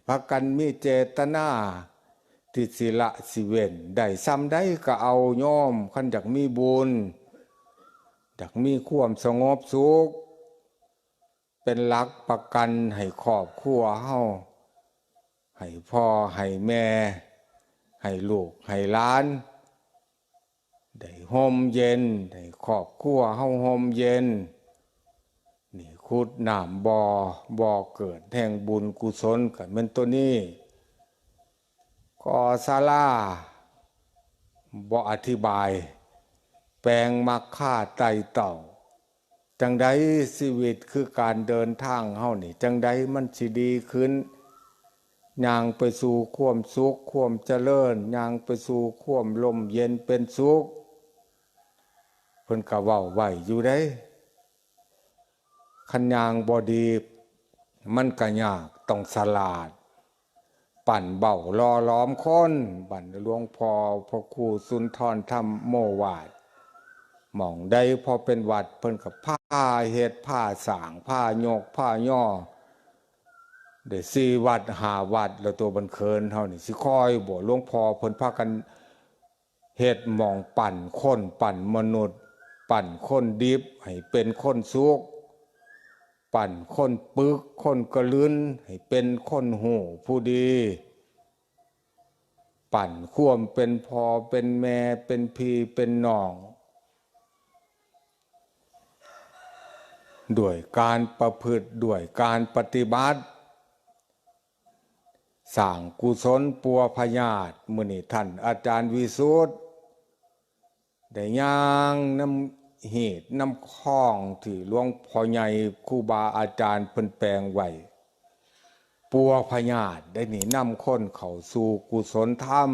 พากันมีเจตนาที่สิละสิเว้นได้ซ้ำได้ก็เอาโยมขันอยากมีบุญอยากมีความสงบสุขเป็นหลักประกันให้ครอบครัวเฮาให้พ่อให้แม่ให้ลูกให้หลานได้ห่มเย็นได้ครอบครัวเฮาห่มเย็นนี่ขุดน้ำบ่อเกิดแห่งบุญกุศลกันเป็นตัวนี้ก่อศาลาบ่อธิบายแปลงมรรคาไต่เต่าจังใดชีวิตคือการเดินทางเฮานี่จังใดมันสิดีขึ้นย่างไปสู่ความสุขความเจริญย่างไปสู่ความลมเย็นเป็นสุขเพิ่นก็เว้าไว้อยู่ได้คันย่างบ่ดีมันก็ยากต้องฉลาดปั่นเบ้าล่อล้อมคนบั่นหลวงพ่อพระครูสุนทรธรรมโมวาทหม่องใดพอเป็นวัดเพิ่นก็ผ้าเฮ็ดผ้าสร้างผ้ายกผ้าย่อได้4 วัด5 วัดแล้วตัวบันเคินเฮานี่สิคอยบ่หลวงพ่อเพิ่นพากันเฮ็ดหม่องปั่นคนปั่นมนุษย์ปั่นคนดิบให้เป็นคนสุขปั่นคนปึกคนกระลื้นให้เป็นคนหูผู้ดีปั่นควมเป็นพ่อเป็นแม่เป็นพี่เป็นน้องด้วยการประพฤติด้วยการปฏิบัติสร้างกุศลปัวพญาตมื้อนี้ท่านอาจารย์วิสุทธิ์ได้ย่างน้ำเหตุน้ำคลองที่หลวงพ่อใหญ่ครูบาอาจารย์เพิ่นแปลงไว้ปัวพญาตได้นี่นำคนเข้าสู่กุศลธรรม